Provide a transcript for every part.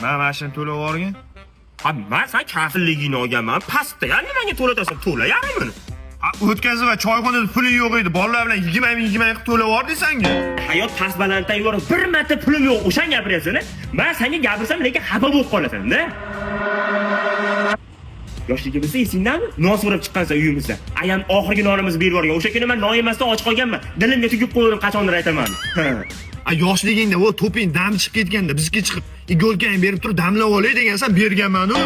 Mana shuni to'lab yuborgin. Ha, men sen kafilligini olganman. Pastda, ya'ni menga to'latasan, to'la yarimini. O'tkazib va choyxonada puling yo'q edi. Bolalar bilan 20 qilib to'lab yubor desangga. Hayot past balanddan yuborib bir marta pulim yo'q, o'shan gapiryapsan-a? Men senga gapirsam lekin xafa bo'lib qolasan-da. Yoshligimizda esingdanmi? Non so'rab chiqqansan uyimizda. Ayam oxirgi nonimizni berib yuborgan. O'sha kuni men non yemasdan och qolganman. Dilimga tugib qo'ydim, qachondir aytaman. Yoshligingda o to'ping dam chiqib ketganda bizga chiqib igolkang berib turib damlab olay degansan, berganman-ku.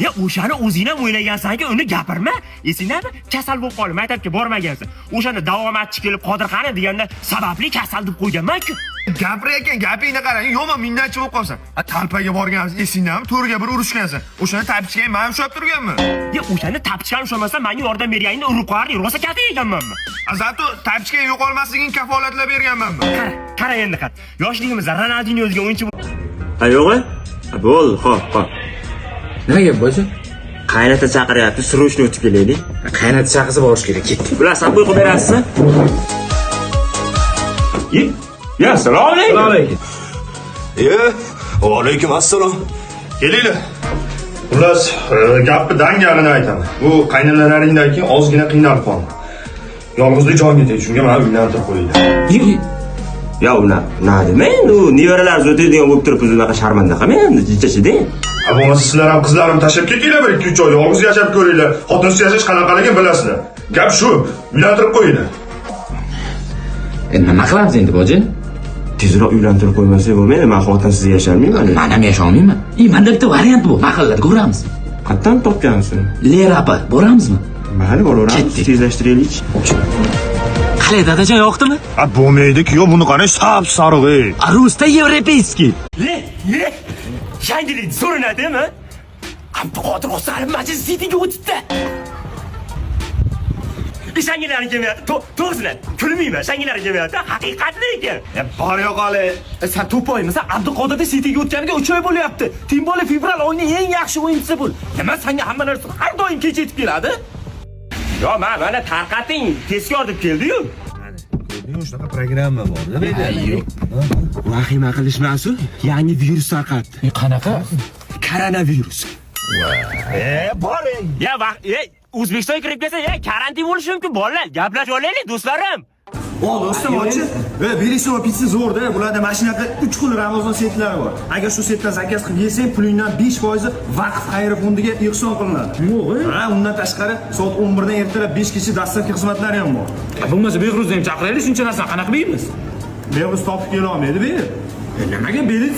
Ya o'shani o'zing ham o'ylagansan-ku, uni gapirma. Esingdami? Kasal bo'lib qoldim, maktabga bormagansan. O'shanda davomatchi kelib Qodirxon deganda sababli kasal deb qo'yganman-ku. Gapirayotgan gapingni qarang, yomon minnatchi bo'lib qolsan. Talpaga borganmiz, esingdami? To'rga bir urushgansan. O'shani tapchigan men ushlab turganman. Ya o'shani tapchigan ushlamasam, menga yordam berganingda urib qo'yarding, rosa katta yeganmanmi? Zato tapchiga yo'qolmasligini kafolatlab berganmanmi? Qara endi qat. Yoshligimizda Ronaldinho o'ziga o'yinchi Yo'q-a? Bo'l, xo'p. Nima gap bo'lsa? Qaynota chaqiryapti, srochni o'tib kelaylik. Qaynota chaqirsa borish kerak, ketdik. Bular sabr qo'yib berasizmi? Ya, assalomu alaykum. Va alaykum assalom. Kelinglar. Xullas, gapni dangalini aytaman. Bu qaynonalaringdan keyin ozgina qiynalib qoldim. Yolg'izlik jonga tegdi, shunga meni uylantirib qo'yinglar. Ya ular, nima demang? U nevaralar o'tadigan bo'lib turib, unaqa sharmanda qilmang, endi jichachiding. Bo'lmasa sizlar ham qizlarimni tashlab ketinglar, bir 2-3 oy yolg'iz yashab ko'ringlar. Xotinsiz yashash qanaqaligini bilasizlar. Gap shu, uylantirib qo'yinglar. Endi nima qilamiz endi, boji? Tezroq uylantirib qo'ymasak bo'lmaydi. Men xotinsiz yasholmayman. Men ham yasholmayman. Menda bitta variant bor, mahallada ko'ramiz. Qatdan topgansiz? Lerapa, boramizmi? Mayli, boraveramiz. Tezlashtiraylik. Qalay, dadajon, yoqdimi? Bo'lmaydi-ku, buni qanday sap-sariq. Rusta yevropeyskiy. Le. Yangilik so'rinadimi? Abduqodir Osarov majlis sitiga o'tibdi. Ishangilarni kelmayapti. To'g'risini kulmayman, ishangilarni kelmayapti. Haqiqatli ekan. Bor yo'qoli. Sen to'poymisan, Abduqodirda sitiga o'tganiga 3 oy bo'lyapti. Timboli fevral oyining eng yaxshi o'yinchisi bo'l. Nima senga hamma narsa har doim kech yetib keladi? Yo, mana tarqating, tezkor deb keldi-yu. Shunaqa programma bor-da. Vahima qilishmasin, yangi virus tarqatdi. Qanaqa? Koronavirus. Boring. Ya, O'zbekistonga kirib kelsa, karantin bo'lishi mumkin, bolalar. Gaplashib olaylik, do'stlarim. Do'stim ochi. Belisova pitsa zo'rda. Bularda mashinaga 3 xil Ramazon setlari bor. Agar shu setdan zakaz qilib yesang, pulingdan 5% vaqf xayri fondiga ehson qilinadi. Ha, undan tashqari soat 11 dan ertalab 5 gacha dastlabki xizmatlari ham bor. Bo'lmasa Behruzni ham chaqiraylik, shuncha narsani qanaqa bilamiz? Behruz topib kela olmaydi, ber. Nimaga Behruz